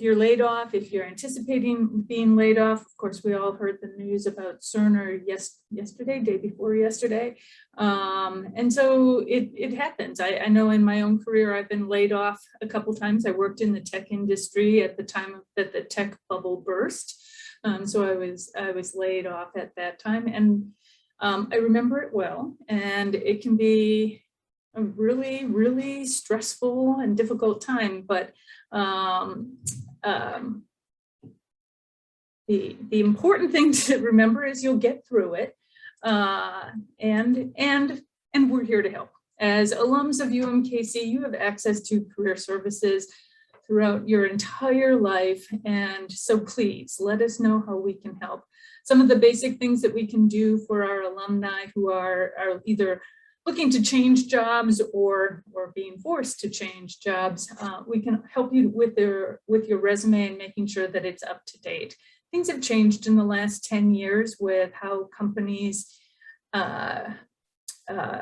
you're laid off, if you're anticipating being laid off, of course, we all heard the news about Cerner yesterday, day before yesterday. And so it happens. I know in my own career, I've been laid off a couple times. I worked in the tech industry at the time that the tech bubble burst. So I was laid off at that time, and I remember it well, and it can be a really, really stressful and difficult time, but the important thing to remember is you'll get through it, and we're here to help. As alums of UMKC, you have access to career services throughout your entire life, and so please let us know how we can help. Some of the basic things that we can do for our alumni who are either looking to change jobs or being forced to change jobs, we can help you with your resume and making sure that it's up to date. Things have changed in the last 10 years with how companies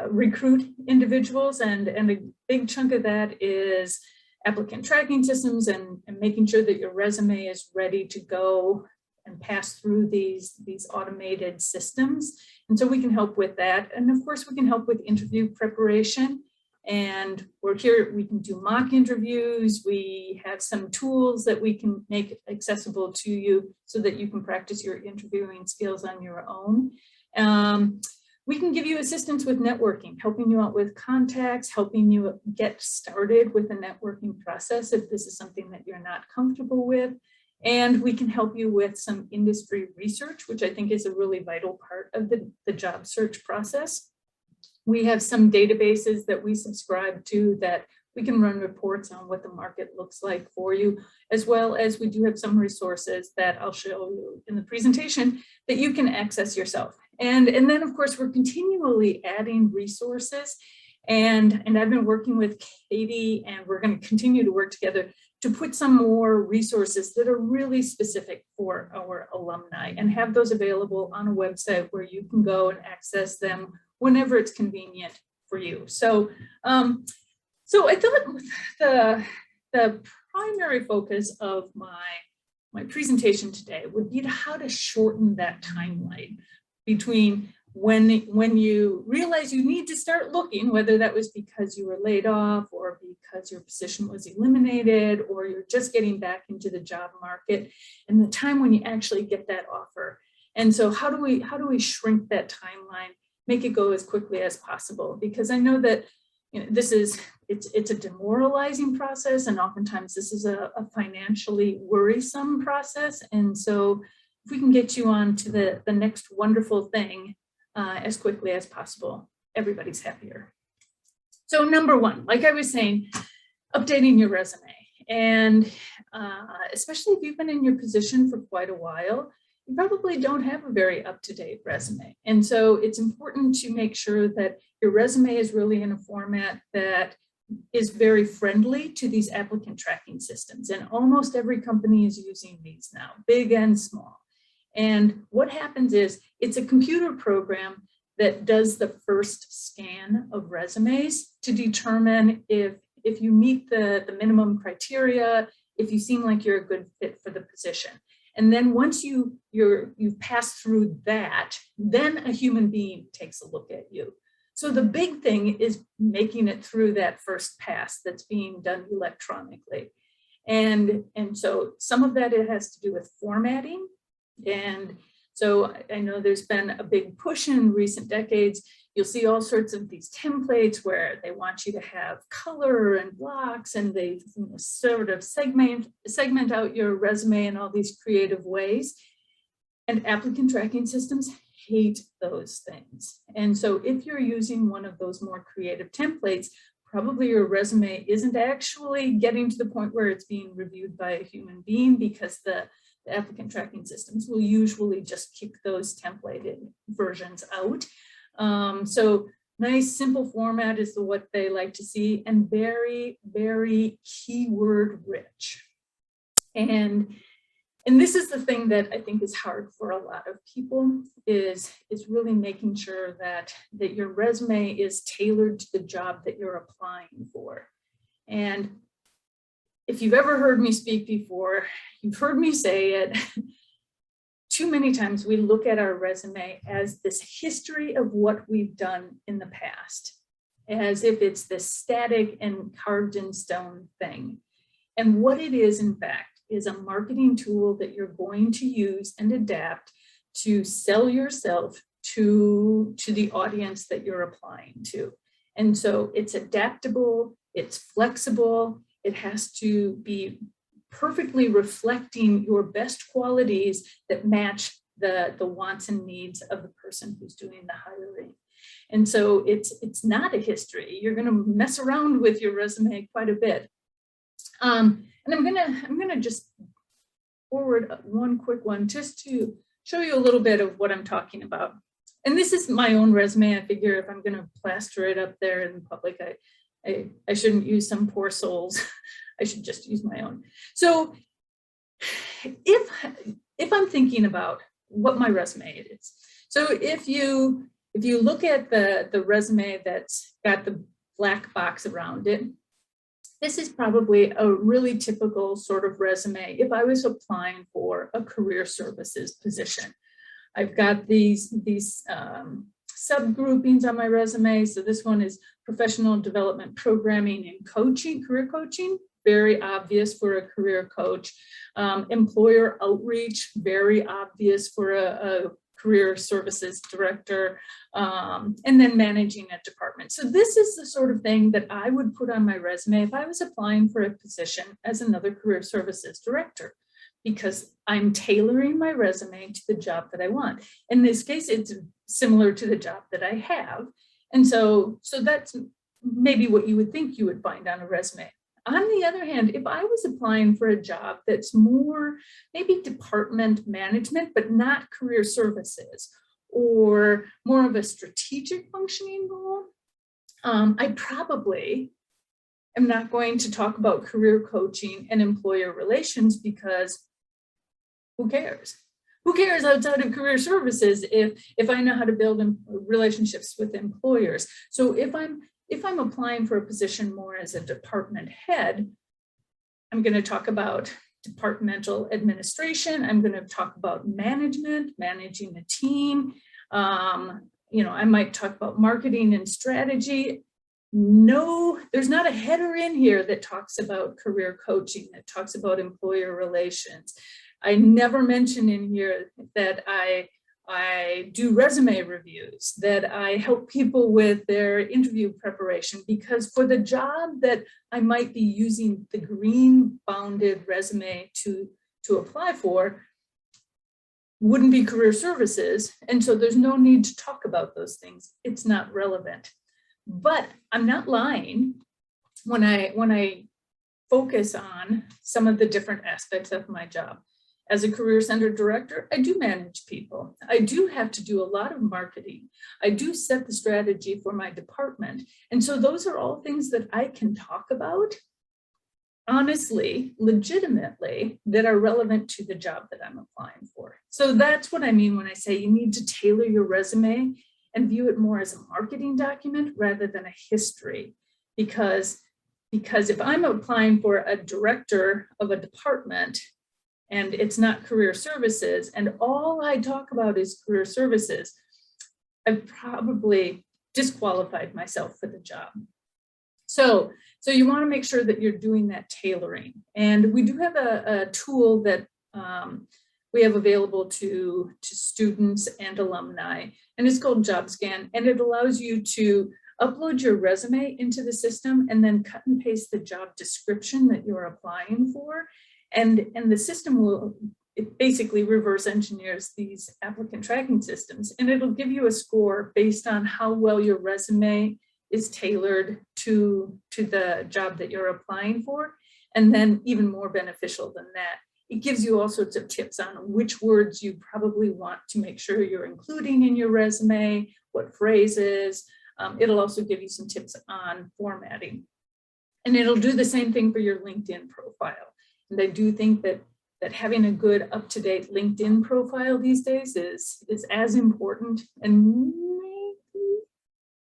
recruit individuals, and a big chunk of that is applicant tracking systems and making sure that your resume is ready to go and pass through these automated systems. And so we can help with that. And of course, we can help with interview preparation. And we're here, we can do mock interviews. We have some tools that we can make accessible to you so that you can practice your interviewing skills on your own. We can give you assistance with networking, helping you out with contacts, helping you get started with the networking process if this is something that you're not comfortable with. And we can help you with some industry research, which I think is a really vital part of the job search process. We have some databases that we subscribe to that we can run reports on what the market looks like for you, as well as we do have some resources that I'll show you in the presentation that you can access yourself. And then, of course, we're continually adding resources. And I've been working with Katie, and we're going to continue to work together to put some more resources that are really specific for our alumni and have those available on a website where you can go and access them whenever it's convenient for you. So, so I thought the primary focus of my presentation today would be how to shorten that timeline between when you realize you need to start looking, whether that was because you were laid off or because your position was eliminated or you're just getting back into the job market, and the time when you actually get that offer. And so how do we shrink that timeline, make it go as quickly as possible? Because I know that it's a demoralizing process, and oftentimes this is a financially worrisome process. And so if we can get you on to the next wonderful thing as quickly as possible, everybody's happier. So number one, like I was saying, updating your resume. And especially if you've been in your position for quite a while, you probably don't have a very up-to-date resume. And so it's important to make sure that your resume is really in a format that is very friendly to these applicant tracking systems. And almost every company is using these now, big and small. And what happens is it's a computer program that does the first scan of resumes to determine if you meet the minimum criteria, if you seem like you're a good fit for the position. And then once you've passed through that, then a human being takes a look at you. So the big thing is making it through that first pass that's being done electronically. And so some of that, it has to do with formatting. And so I know there's been a big push in recent decades. You'll see all sorts of these templates where they want you to have color and blocks, and they sort of segment out your resume in all these creative ways. And applicant tracking systems hate those things. And so if you're using one of those more creative templates, probably your resume isn't actually getting to the point where it's being reviewed by a human being, because the applicant tracking systems will usually just kick those templated versions out. So nice, simple format is what they like to see, and very, very keyword rich. And this is the thing that I think is hard for a lot of people, is really making sure that your resume is tailored to the job that you're applying for. And if you've ever heard me speak before, you've heard me say it. Too many times we look at our resume as this history of what we've done in the past, as if it's this static and carved in stone thing. And what it is, in fact, is a marketing tool that you're going to use and adapt to sell yourself to the audience that you're applying to. And so it's adaptable, it's flexible, it has to be perfectly reflecting your best qualities that match the wants and needs of the person who's doing the hiring. And so it's not a history. You're going to mess around with your resume quite a bit. And I'm gonna just forward one quick one just to show you a little bit of what I'm talking about. And this is my own resume. I figure if I'm going to plaster it up there in public, I shouldn't use some poor souls. I should just use my own. So if I'm thinking about what my resume is, so if you look at the resume that's got the black box around it, this is probably a really typical sort of resume if I was applying for a career services position. I've got these subgroupings on my resume. So this one is professional development programming and coaching, career coaching, very obvious for a career coach. Employer outreach, very obvious for a career services director, and then managing a department. So this is the sort of thing that I would put on my resume if I was applying for a position as another career services director, because I'm tailoring my resume to the job that I want. In this case, it's similar to the job that I have. And so that's maybe what you would think you would find on a resume. On the other hand, if I was applying for a job that's more maybe department management, but not career services, or more of a strategic functioning role, I probably am not going to talk about career coaching and employer relations, because who cares? Who cares outside of career services if I know how to build relationships with employers? So if I'm applying for a position more as a department head, I'm going to talk about departmental administration. I'm going to talk about management, managing a team. I might talk about marketing and strategy. No, there's not a header in here that talks about career coaching, that talks about employer relations. I never mention in here that I do resume reviews, that I help people with their interview preparation, because for the job that I might be using the green bounded resume to apply for, wouldn't be career services. And so there's no need to talk about those things. It's not relevant. But I'm not lying when I focus on some of the different aspects of my job. As a career center director, I do manage people. I do have to do a lot of marketing. I do set the strategy for my department. And so those are all things that I can talk about, honestly, legitimately, that are relevant to the job that I'm applying for. So that's what I mean when I say you need to tailor your resume and view it more as a marketing document rather than a history. Because if I'm applying for a director of a department, and it's not career services, and all I talk about is career services, I've probably disqualified myself for the job. So you want to make sure that you're doing that tailoring. And we do have a tool that we have available to students and alumni, and it's called JobScan, and it allows you to upload your resume into the system and then cut and paste the job description that you're applying for. And the system it basically reverse engineers these applicant tracking systems, and it'll give you a score based on how well your resume is tailored to the job that you're applying for. And then even more beneficial than that, it gives you all sorts of tips on which words you probably want to make sure you're including in your resume, what phrases. It'll also give you some tips on formatting. And it'll do the same thing for your LinkedIn profile. And I do think that having a good up-to-date LinkedIn profile these days is as important and maybe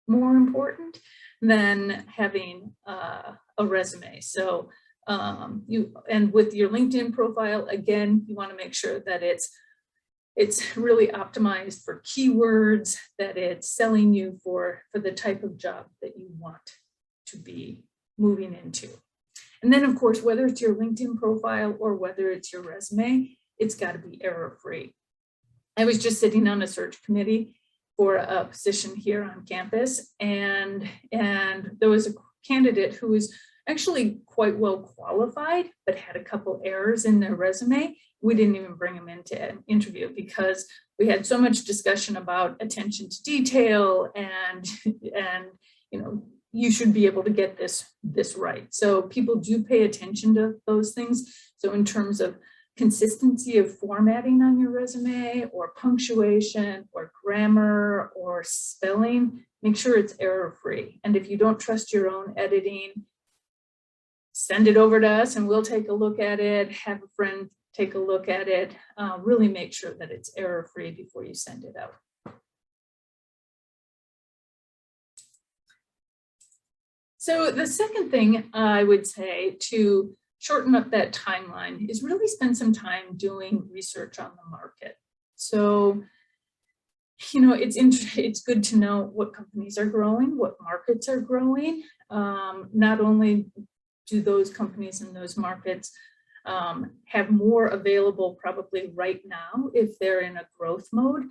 more important than having a resume. So And with your LinkedIn profile, again, you want to make sure that it's really optimized for keywords, that it's selling you for the type of job that you want to be moving into. And then, of course, whether it's your LinkedIn profile or whether it's your resume, it's got to be error-free. I was just sitting on a search committee for a position here on campus, and there was a candidate who was actually quite well qualified, but had a couple errors in their resume. We didn't even bring them into an interview because we had so much discussion about attention to detail and you know, you should be able to get this right. So people do pay attention to those things. So in terms of consistency of formatting on your resume, or punctuation, or grammar, or spelling, make sure it's error-free. And if you don't trust your own editing, send it over to us and we'll take a look at it. Have a friend take a look at it. Really make sure that it's error-free before you send it out. So the second thing I would say to shorten up that timeline is really spend some time doing research on the market. So, you know, it's good to know what companies are growing, what markets are growing. Not only do those companies in those markets have more available probably right now if they're in a growth mode,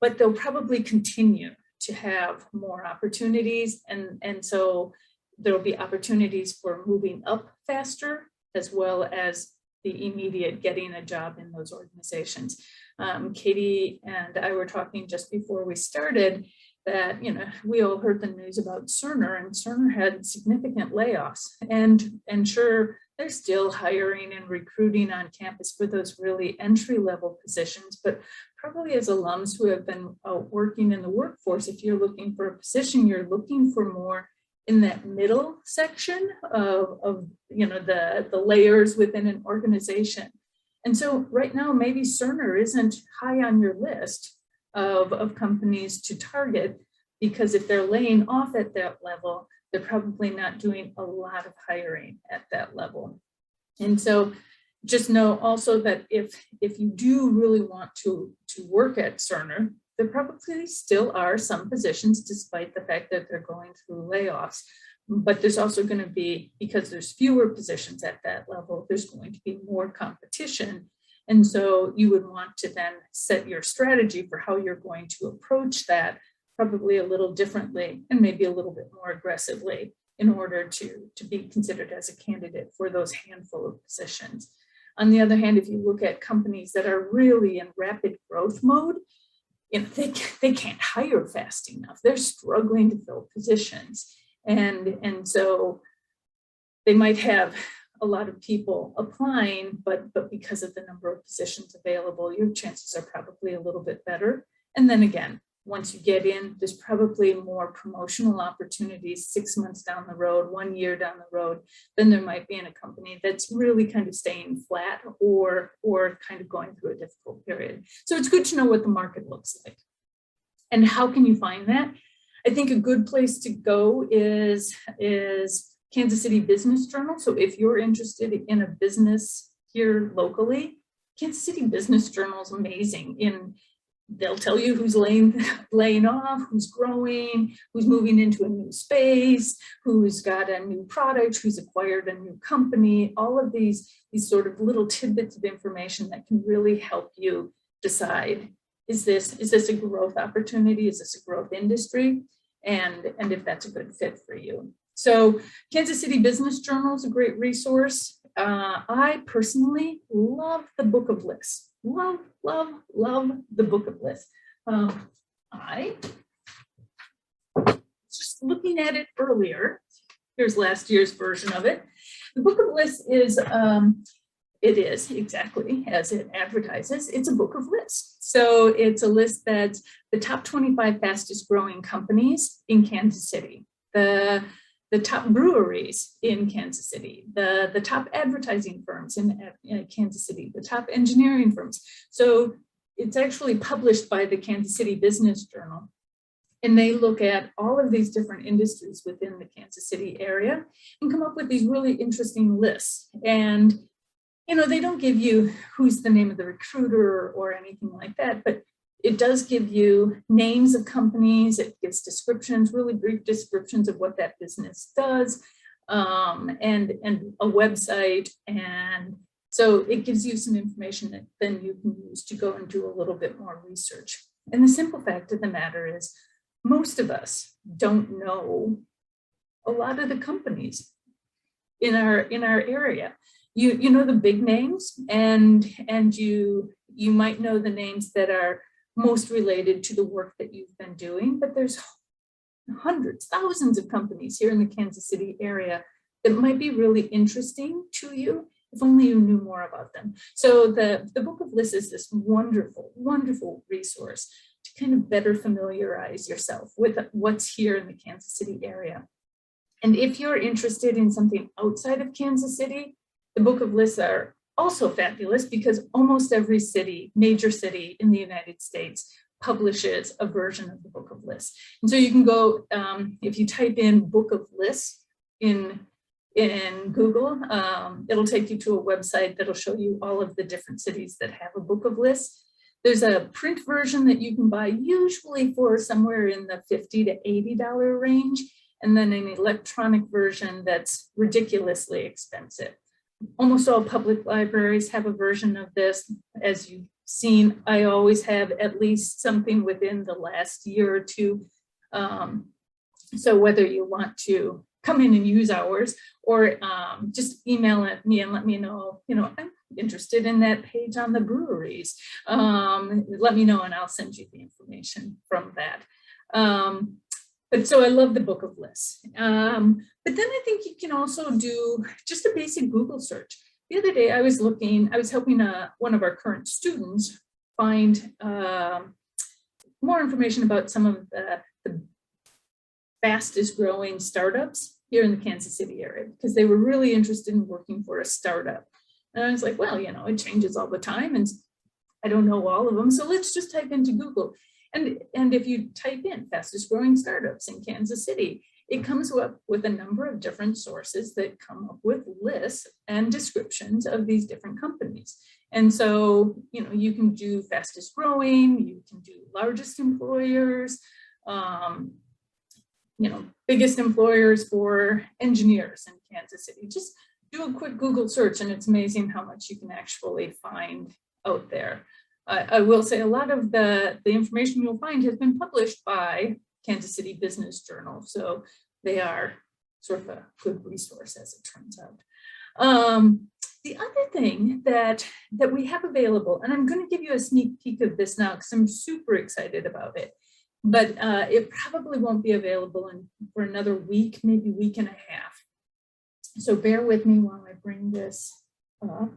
but they'll probably continue to have more opportunities. And so there'll be opportunities for moving up faster, as well as the immediate getting a job in those organizations. Katie and I were talking just before we started that, you know, we all heard the news about Cerner, and Cerner had significant layoffs. And sure, they're still hiring and recruiting on campus for those really entry-level positions, but probably as alums who have been working in the workforce, if you're looking for a position, you're looking for more in that middle section of you know, the layers within an organization. And so right now, maybe Cerner isn't high on your list of companies to target, because if they're laying off at that level, they're probably not doing a lot of hiring at that level. And so just know also that if you do really want to work at Cerner, there probably still are some positions, despite the fact that they're going through layoffs. But there's also going to be, because there's fewer positions at that level, there's going to be more competition. And so you would want to then set your strategy for how you're going to approach that, probably a little differently and maybe a little bit more aggressively, in order to be considered as a candidate for those handful of positions. On the other hand, if you look at companies that are really in rapid growth mode, you know, they can't hire fast enough. They're struggling to fill positions. And so they might have a lot of people applying, but because of the number of positions available, your chances are probably a little bit better. And then again, once you get in, there's probably more promotional opportunities 6 months down the road, 1 year down the road, than there might be in a company that's really kind of staying flat or kind of going through a difficult period. So it's good to know what the market looks like. And how can you find that? I think a good place to go is Kansas City Business Journal. So if you're interested in a business here locally, Kansas City Business Journal is amazing. They'll tell you who's laying off, who's growing, who's moving into a new space, who's got a new product, who's acquired a new company. All of these sort of little tidbits of information that can really help you decide, is this a growth opportunity? Is this a growth industry? And if that's a good fit for you. So Kansas City Business Journal is a great resource. I personally love the Book of Lists. Love the Book of Lists. I was just looking at it earlier. Here's last year's version of it. The Book of Lists is, it is exactly as it advertises. It's a book of lists. So it's a list that's the top 25 fastest growing companies in Kansas City, the top breweries in Kansas City, the top advertising firms in Kansas City, the top engineering firms. So it's actually published by the Kansas City Business Journal. And they look at all of these different industries within the Kansas City area and come up with these really interesting lists. And, you know, they don't give you who's the name of the recruiter or anything like that, but it does give you names of companies. It gives descriptions, really brief descriptions of what that business does, and a website. And so it gives you some information that then you can use to go and do a little bit more research. And the simple fact of the matter is, most of us don't know a lot of the companies in our area. You know the big names, and you might know the names that are most related to the work that you've been doing, but there's hundreds, thousands of companies here in the Kansas City area that might be really interesting to you if only you knew more about them. So the Book of Lists is this wonderful, wonderful resource to kind of better familiarize yourself with what's here in the Kansas City area. And if you're interested in something outside of Kansas City, the Book of Lists are also fabulous because almost every city, major city in the United States, publishes a version of the Book of Lists. And so you can go, if you type in Book of Lists in Google, it'll take you to a website that'll show you all of the different cities that have a Book of Lists. There's a print version that you can buy usually for somewhere in the $50 to $80 range, and then an electronic version that's ridiculously expensive. Almost all public libraries have a version of this. As you've seen, I always have at least something within the last year or two. So whether you want to come in and use ours or just email at me and let me know, I'm interested in that page on the breweries. Let me know and I'll send you the information from that. But so I love the Book of Lists. But then I think you can also do just a basic Google search. The other day I was helping one of our current students find more information about some of the fastest growing startups here in the Kansas City area, because they were really interested in working for a startup. And I was like, well, it changes all the time and I don't know all of them. So let's just type into Google. And if you type in fastest growing startups in Kansas City, it comes up with a number of different sources that come up with lists and descriptions of these different companies. And so, you can do fastest growing, you can do largest employers, biggest employers for engineers in Kansas City. Just do a quick Google search and it's amazing how much you can actually find out there. I will say a lot of the information you'll find has been published by Kansas City Business Journal. So they are sort of a good resource as it turns out. The other thing that we have available, and I'm going to give you a sneak peek of this now because I'm super excited about it, but it probably won't be available for another week, maybe week and a half. So bear with me while I bring this up.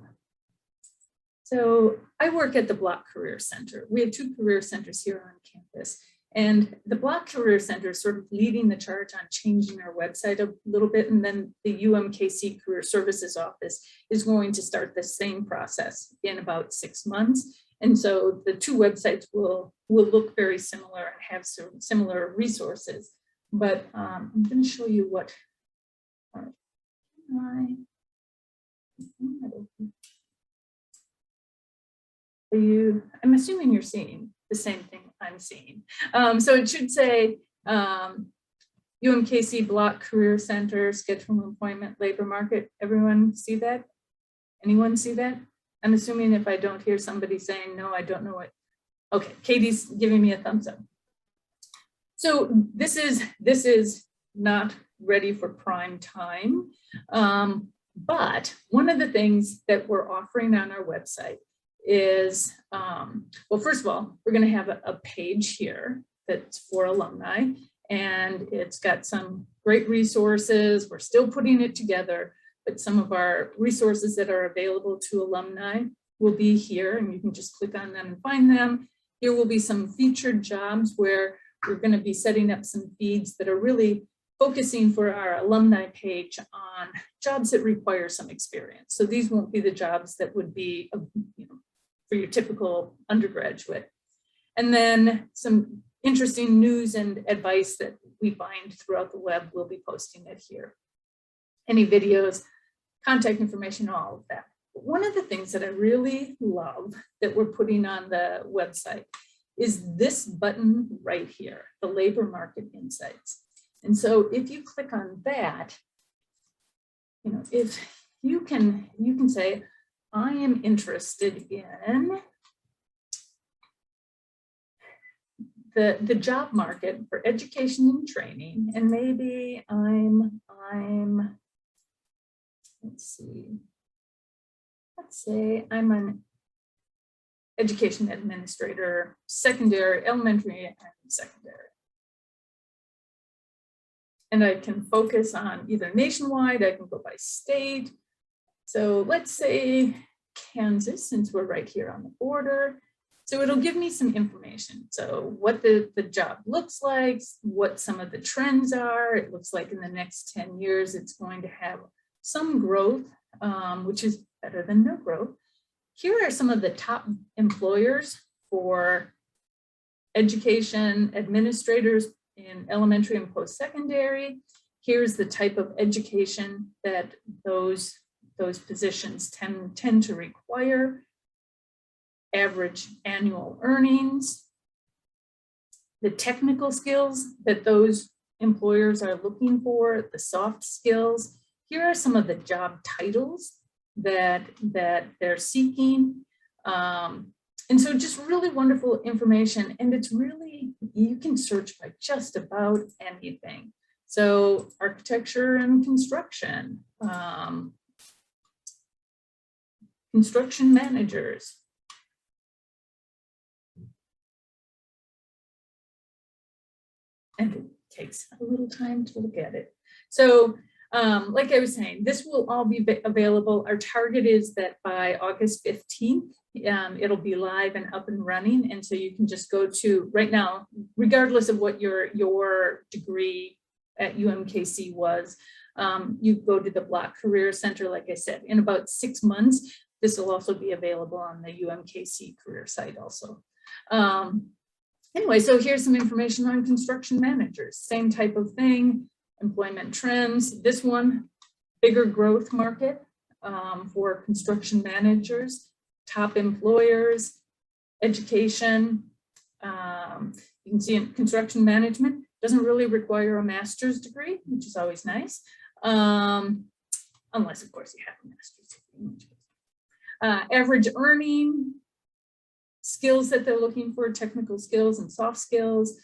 So I work at the Block Career Center. We have 2 career centers here on campus. And the Block Career Center is sort of leading the charge on changing our website a little bit. And then the UMKC Career Services Office is going to start the same process in about 6 months. And so the 2 websites will look very similar and have some similar resources. But I'm going to show you what. I'm assuming you're seeing the same thing I'm seeing. So it should say UMKC Block Career Center, Schedule Employment Labor Market. Everyone see that? Anyone see that? I'm assuming if I don't hear somebody saying, no, I don't know it. Okay, Katie's giving me a thumbs up. So this is not ready for prime time. But one of the things that we're offering on our website is, well, first of all, we're going to have a page here that's for alumni, and it's got some great resources. We're still putting it together, but some of our resources that are available to alumni will be here, and you can just click on them and find them. Here will be some featured jobs where we're going to be setting up some feeds that are really focusing for our alumni page on jobs that require some experience. So these won't be the jobs that would be, for your typical undergraduate. And then some interesting news and advice that we find throughout the web, we'll be posting it here. Any videos, contact information, all of that. But one of the things that I really love that we're putting on the website is this button right here, the labor market insights. And so if you click on that, you know, if you can say, I am interested in the job market for education and training, and maybe let's say I'm an education administrator, secondary, elementary and secondary. And I can focus on either nationwide, I can go by state. So let's say Kansas, since we're right here on the border. So it'll give me some information. So what the job looks like, what some of the trends are. It looks like in the next 10 years, it's going to have some growth, which is better than no growth. Here are some of the top employers for education administrators in elementary and post-secondary. Here's the type of education that those positions tend to require. Average annual earnings, the technical skills that those employers are looking for, the soft skills. Here are some of the job titles that they're seeking. And so just really wonderful information. And it's really, you can search by just about anything. So architecture and construction, construction managers. And it takes a little time to look at it. So like I was saying, this will all be available. Our target is that by August 15th, it'll be live and up and running. And so you can just go to, right now, regardless of what your degree at UMKC was, you go to the Block Career Center, like I said, in about 6 months. This will also be available on the UMKC career site also. Anyway, so here's some information on construction managers, same type of thing, employment trends. This one, bigger growth market for construction managers, top employers, education. You can see in construction management doesn't really require a master's degree, which is always nice, unless of course you have a master's degree. Average earning, skills that they're looking for, technical skills and soft skills,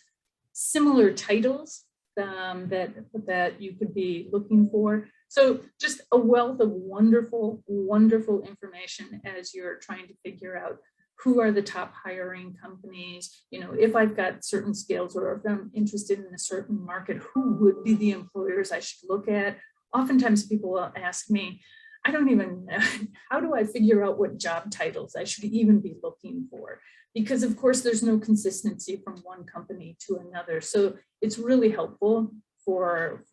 similar titles that you could be looking for. So just a wealth of wonderful, wonderful information as you're trying to figure out who are the top hiring companies. You know, if I've got certain skills or if I'm interested in a certain market, who would be the employers I should look at? Oftentimes people will ask me, I don't even know, how do I figure out what job titles I should even be looking for? Because of course there's no consistency from one company to another. So it's really helpful for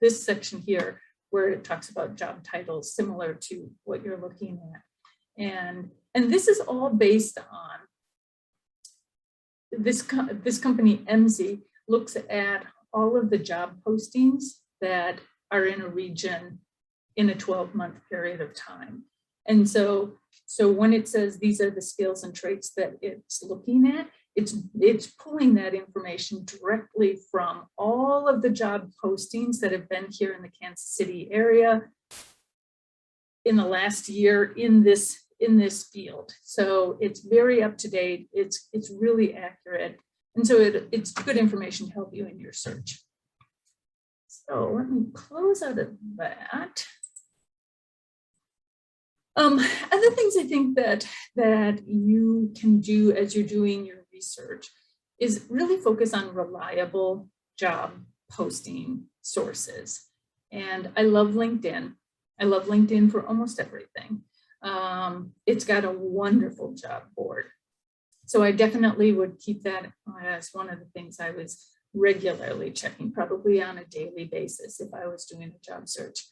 this section here where it talks about job titles similar to what you're looking at. And this is all based on this company, MZ, looks at all of the job postings that are in a region in a 12-month period of time. And so when it says these are the skills and traits that it's looking at, it's pulling that information directly from all of the job postings that have been here in the Kansas City area in the last year in this field. So it's very up to date. It's really accurate. And so it's good information to help you in your search. So let me close out of that. Other things I think that you can do as you're doing your research is really focus on reliable job posting sources. And I love LinkedIn. I love LinkedIn for almost everything. It's got a wonderful job board. So I definitely would keep that as one of the things I was regularly checking, probably on a daily basis if I was doing a job search.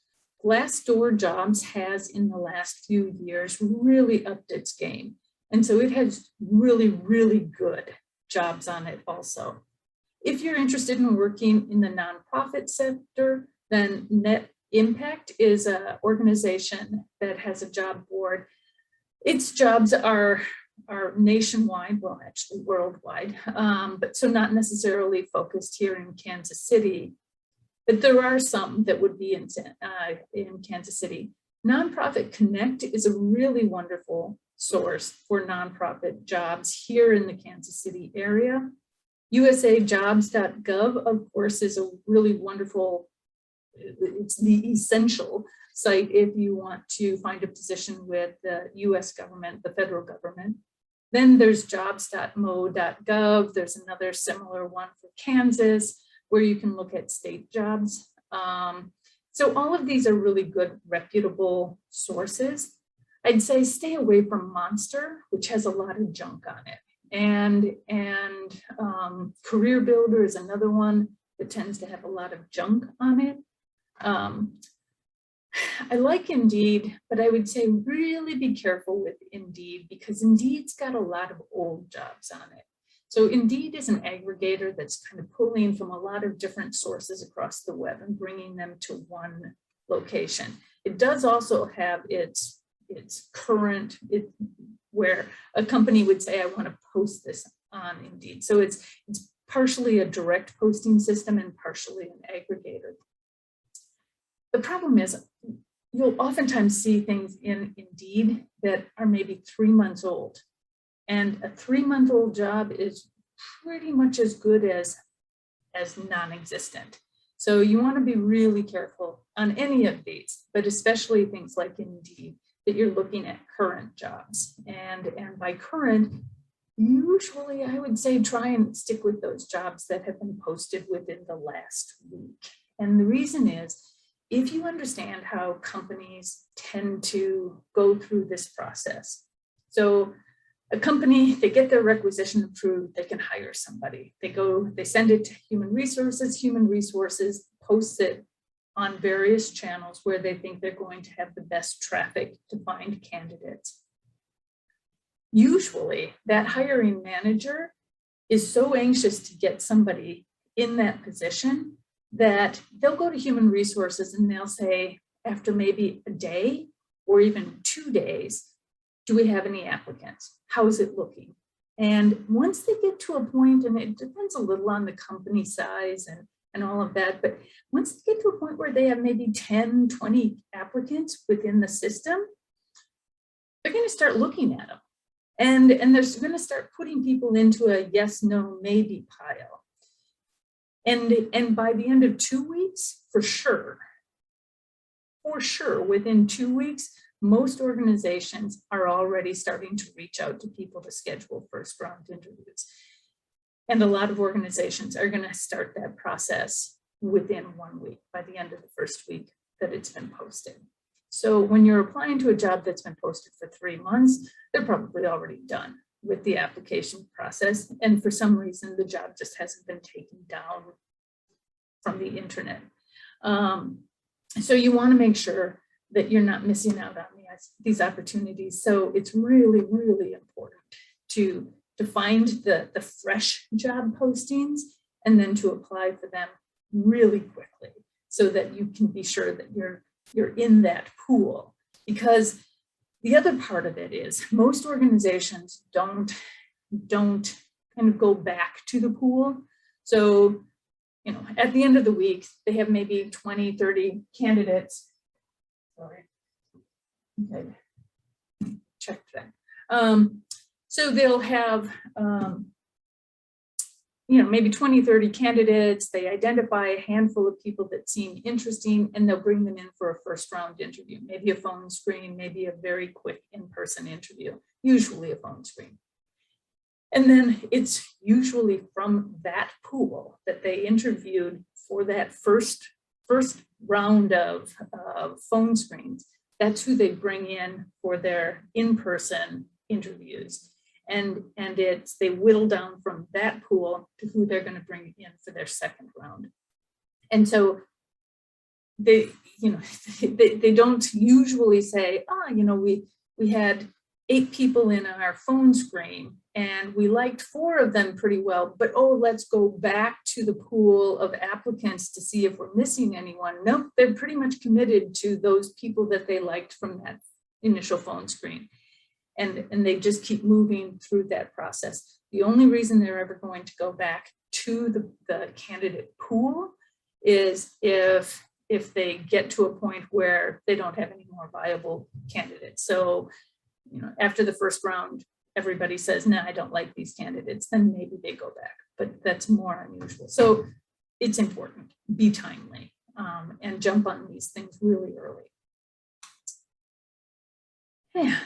Glassdoor Jobs has in the last few years really upped its game. And so it has really, really good jobs on it also. If you're interested in working in the nonprofit sector, then Net Impact is an organization that has a job board. Its jobs are nationwide, well, actually worldwide, but so not necessarily focused here in Kansas City, but there are some that would be in Kansas City. Nonprofit Connect is a really wonderful source for nonprofit jobs here in the Kansas City area. usajobs.gov, of course, is a really wonderful, it's the essential site if you want to find a position with the US government, the federal government. Then there's jobs.mo.gov. There's another similar one for Kansas where you can look at state jobs. So all of these are really good, reputable sources. I'd say stay away from Monster, which has a lot of junk on it. And Career Builder is another one that tends to have a lot of junk on it. I like Indeed, but I would say really be careful with Indeed because Indeed's got a lot of old jobs on it. So Indeed is an aggregator that's kind of pulling from a lot of different sources across the web and bringing them to one location. It does also have its current, where a company would say, I want to post this on Indeed. So it's partially a direct posting system and partially an aggregator. The problem is you'll oftentimes see things in Indeed that are maybe 3 months old. And a 3-month-old job is pretty much as good as non-existent. So you want to be really careful on any of these, but especially things like Indeed, that you're looking at current jobs. And by current, usually I would say try and stick with those jobs that have been posted within the last week. And the reason is, if you understand how companies tend to go through this process. So a company, they get their requisition approved, they can hire somebody. They send it to human resources posts it on various channels where they think they're going to have the best traffic to find candidates. Usually that hiring manager is so anxious to get somebody in that position that they'll go to human resources and they'll say, after maybe a day or even 2 days, do we have any applicants? How is it looking? And once they get to a point, and it depends a little on the company size and all of that, but once they get to a point where they have maybe 10, 20 applicants within the system, they're going to start looking at them. And they're going to start putting people into a yes, no, maybe pile. And by the end of 2 weeks, for sure, within 2 weeks, most organizations are already starting to reach out to people to schedule first round interviews. And a lot of organizations are going to start that process within 1 week, by the end of the first week that it's been posted. So when you're applying to a job that's been posted for 3 months, they're probably already done with the application process. And for some reason, the job just hasn't been taken down from the internet. So you want to make sure that you're not missing out on these opportunities. So it's really, really important to find the fresh job postings and then to apply for them really quickly so that you can be sure that you're in that pool. Because the other part of it is most organizations don't kind of go back to the pool. So, you know, at the end of the week, they have maybe 20, 30 candidates. Sorry. Okay. Check that. So they'll have, maybe 20, 30 candidates. They identify a handful of people that seem interesting, and they'll bring them in for a first round interview, maybe a phone screen, maybe a very quick in-person interview, usually a phone screen. And then it's usually from that pool that they interviewed for that first round of phone screens. That's who they bring in for their in-person interviews. And they whittle down from that pool to who they're going to bring in for their second round. And so they don't usually say, we had 8 people in our phone screen and we liked 4 of them pretty well, but oh, let's go back to the pool of applicants to see if we're missing anyone. Nope, they're pretty much committed to those people that they liked from that initial phone screen. And they just keep moving through that process. The only reason they're ever going to go back to the candidate pool is if they get to a point where they don't have any more viable candidates. So, you know, after the first round, everybody says, no, I don't like these candidates, then maybe they go back, but that's more unusual. So it's important, be timely, and jump on these things really early. Yeah.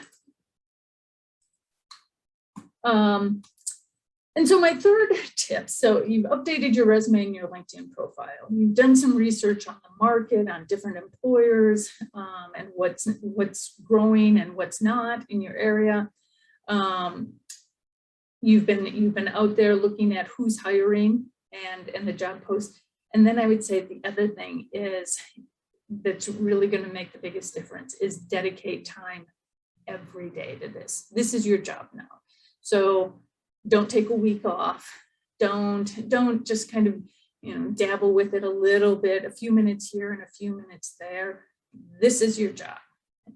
And so my third tip, so you've updated your resume and your LinkedIn profile. You've done some research on the market, on different employers, and what's growing and what's not in your area. You've been out there looking at who's hiring and the job posts. And then I would say the other thing is that's really going to make the biggest difference is dedicate time every day to this. This is your job now. So don't take a week off. Don't just kind of, you know, dabble with it a little bit, a few minutes here and a few minutes there. This is your job.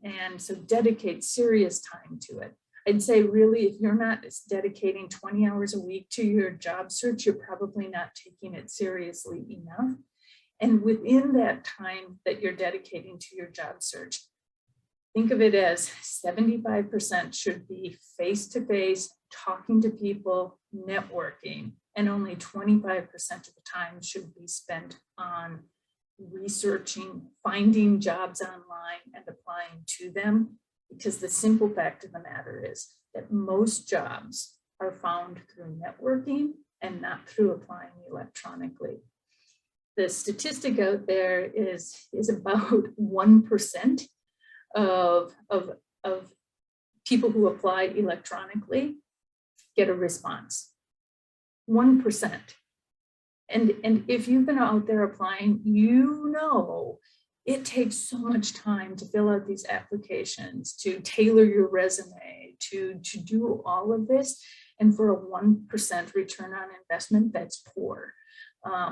And so dedicate serious time to it. I'd say really, if you're not dedicating 20 hours a week to your job search, you're probably not taking it seriously enough. And within that time that you're dedicating to your job search, think of it as 75% should be face-to-face, talking to people, networking, and only 25% of the time should be spent on researching, finding jobs online and applying to them. Because the simple fact of the matter is that most jobs are found through networking and not through applying electronically. The statistic out there is about 1% of people who apply electronically get a response. 1%. And if you've been out there applying, you know it takes so much time to fill out these applications, to tailor your resume, to do all of this. And for a 1% return on investment, that's poor.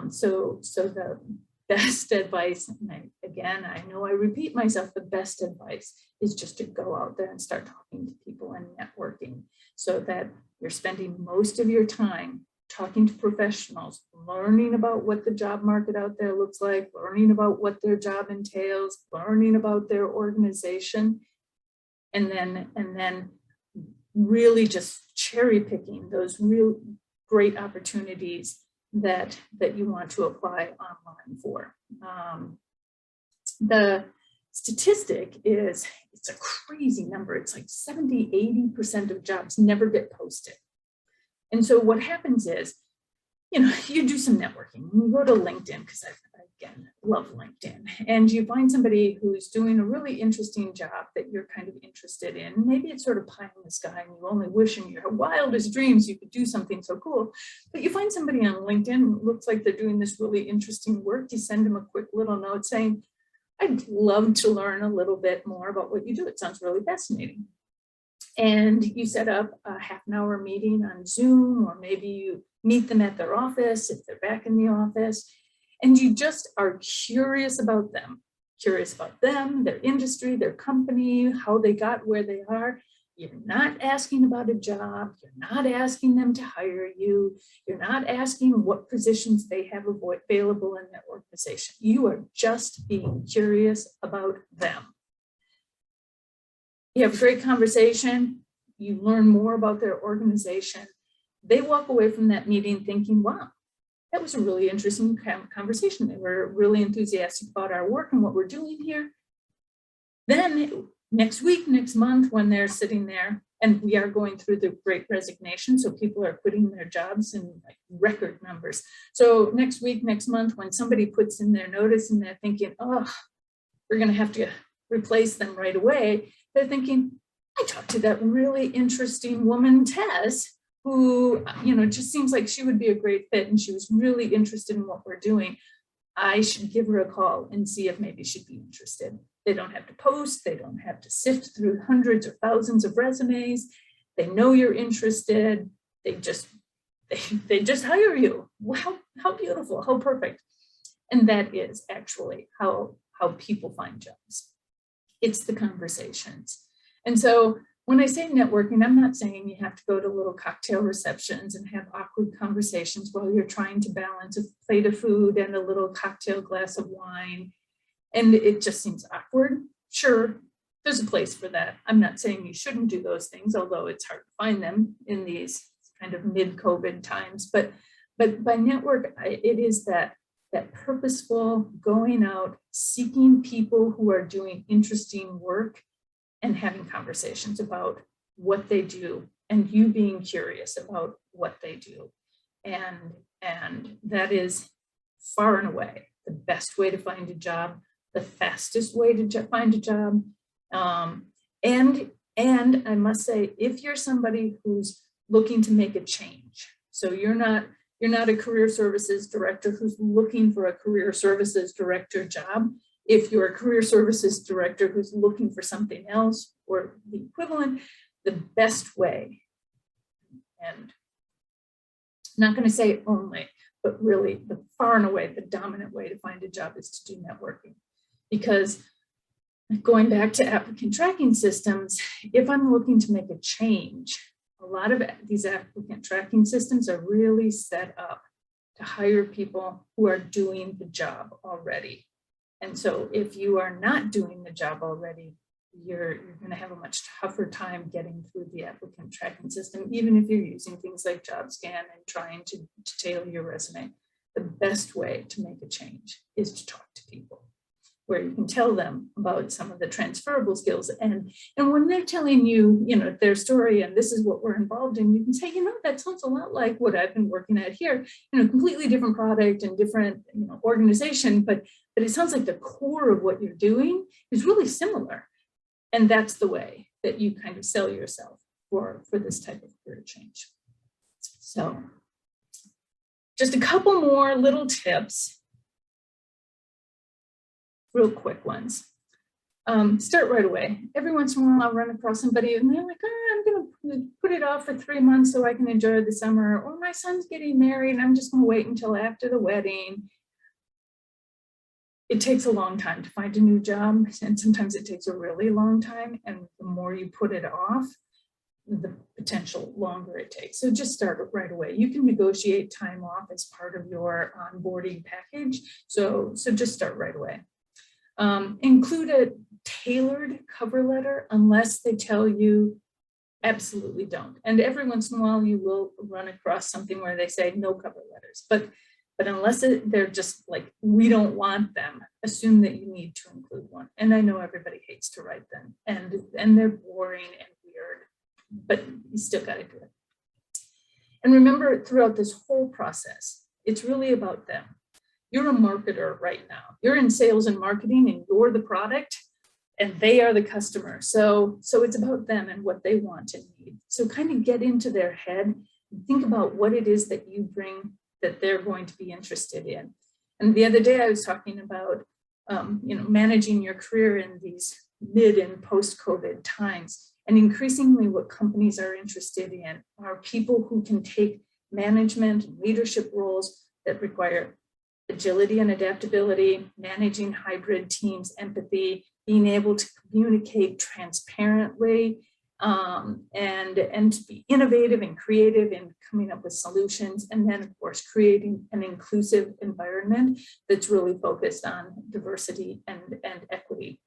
So the best advice, and again, I know I repeat myself, the best advice is just to go out there and start talking to people and networking so that you're spending most of your time talking to professionals, learning about what the job market out there looks like, learning about what their job entails, learning about their organization, and then really just cherry picking those real great opportunities that you want to apply online for. The statistic is, it's a crazy number. It's like 70–80% of jobs never get posted. And so what happens is, you know, you do some networking. You go to LinkedIn, because I, again, love LinkedIn, and you find somebody who's doing a really interesting job that you're kind of interested in. Maybe it's sort of pie in the sky and you only wish in your wildest dreams you could do something so cool. But you find somebody on LinkedIn who looks like they're doing this really interesting work. You send them a quick little note saying, I'd love to learn a little bit more about what you do. It sounds really fascinating. And you set up a half-an-hour meeting on Zoom, or maybe you meet them at their office if they're back in the office, and you just are curious about them, their industry, their company, how they got where they are. You're not asking about a job. You're not asking them to hire you. You're not asking what positions they have available in their organization. You are just being curious about them. You have a great conversation. You learn more about their organization. They walk away from that meeting thinking, wow, that was a really interesting conversation. They were really enthusiastic about our work and what we're doing here. Then next week, next month, when they're sitting there, and we are going through the Great Resignation, so people are quitting their jobs in like record numbers. So next week, next month, when somebody puts in their notice and they're thinking, oh, we're going to have to replace them right away, they're thinking, I talked to that really interesting woman, Tess, who, you know, just seems like she would be a great fit, and she was really interested in what we're doing. I should give her a call and see if maybe she'd be interested. They don't have to post, they don't have to sift through hundreds or thousands of resumes. They know you're interested. They just hire you. Wow, how beautiful, how perfect. And that is actually how people find jobs. It's the conversations. And so when I say networking, I'm not saying you have to go to little cocktail receptions and have awkward conversations while you're trying to balance a plate of food and a little cocktail glass of wine. And it just seems awkward. Sure, there's a place for that. I'm not saying you shouldn't do those things, although it's hard to find them in these kind of mid-COVID times. But by network, it is that purposeful going out, seeking people who are doing interesting work and having conversations about what they do, and you being curious about what they do. And that is far and away the best way to find a job, the fastest way to find a job. And I must say, if you're somebody who's looking to make a change, so you're not a career services director who's looking for a career services director job. If you're a career services director who's looking for something else or the equivalent, the best way, and I'm not going to say only, but really the far and away the dominant way to find a job is to do networking. Because going back to applicant tracking systems, if I'm looking to make a change, a lot of these applicant tracking systems are really set up to hire people who are doing the job already. And so if you are not doing the job already, you're going to have a much tougher time getting through the applicant tracking system, even if you're using things like JobScan and trying to tailor your resume. The best way to make a change is to talk to people, where you can tell them about some of the transferable skills. And when they're telling you, their story and this is what we're involved in, you can say, that sounds a lot like what I've been working at here, completely different product and different, organization, but it sounds like the core of what you're doing is really similar. And that's the way that you kind of sell yourself for this type of career change. So just a couple more little tips. Real quick ones. Start right away. Every once in a while I'll run across somebody and they're like, I'm going to put it off for 3 months so I can enjoy the summer, or my son's getting married and I'm just going to wait until after the wedding. It takes a long time to find a new job, and sometimes it takes a really long time, and the more you put it off, the potential longer it takes. So just start right away. You can negotiate time off as part of your onboarding package. So just start right away. Include a tailored cover letter unless they tell you absolutely don't. And every once in a while you will run across something where they say no cover letters, but unless they're just like, we don't want them, assume that you need to include one. And I know everybody hates to write them, and they're boring and weird, but you still got to do it. And remember, throughout this whole process, it's really about them. You're a marketer right now. You're in sales and marketing, and you're the product, and they are the customer. So it's about them and what they want and need. So kind of get into their head and think about what it is that you bring that they're going to be interested in. And the other day I was talking about, managing your career in these mid and post-COVID times. And increasingly what companies are interested in are people who can take management and leadership roles that require agility and adaptability, managing hybrid teams, empathy, being able to communicate transparently, and to be innovative and creative in coming up with solutions. And then, of course, creating an inclusive environment that's really focused on diversity and equity.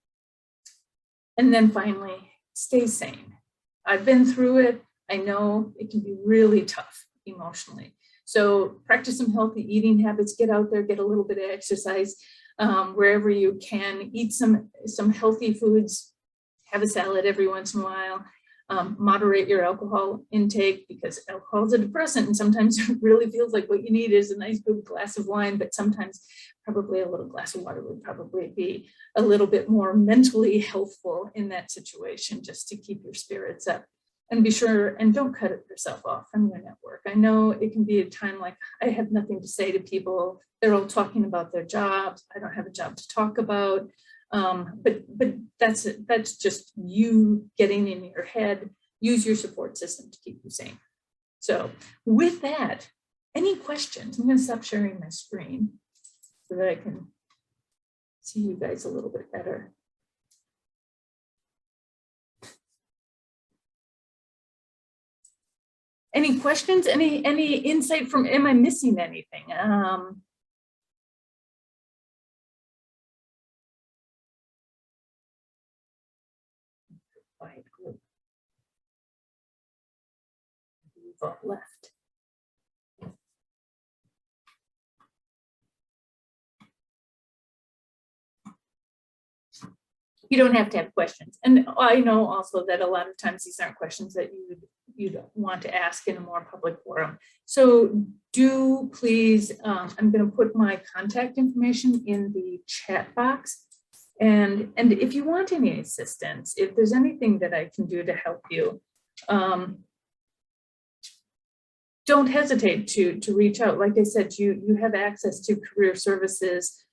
And then finally, stay sane. I've been through it. I know it can be really tough emotionally. So practice some healthy eating habits, get out there, get a little bit of exercise wherever you can, eat some healthy foods, have a salad every once in a while, moderate your alcohol intake, because alcohol is a depressant and sometimes it really feels like what you need is a nice good glass of wine, but sometimes probably a little glass of water would probably be a little bit more mentally healthful in that situation, just to keep your spirits up. And be sure and don't cut yourself off from your network. I know it can be a time like I have nothing to say to people. They're all talking about their jobs. I don't have a job to talk about. But that's just you getting in your head. Use your support system to keep you sane. So with that, any questions? I'm going to stop sharing my screen so that I can see you guys a little bit better. Any questions? Any insight from, am I missing anything? Quiet group. We've all left. You don't have to have questions. And I know also that a lot of times these aren't questions that you'd want to ask in a more public forum. So do please, I'm going to put my contact information in the chat box. And if you want any assistance, if there's anything that I can do to help you, don't hesitate to reach out. Like I said, you have access to career services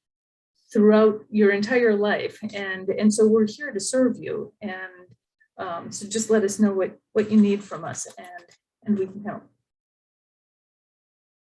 throughout your entire life. And so we're here to serve you. And so just let us know what you need from us and we can help.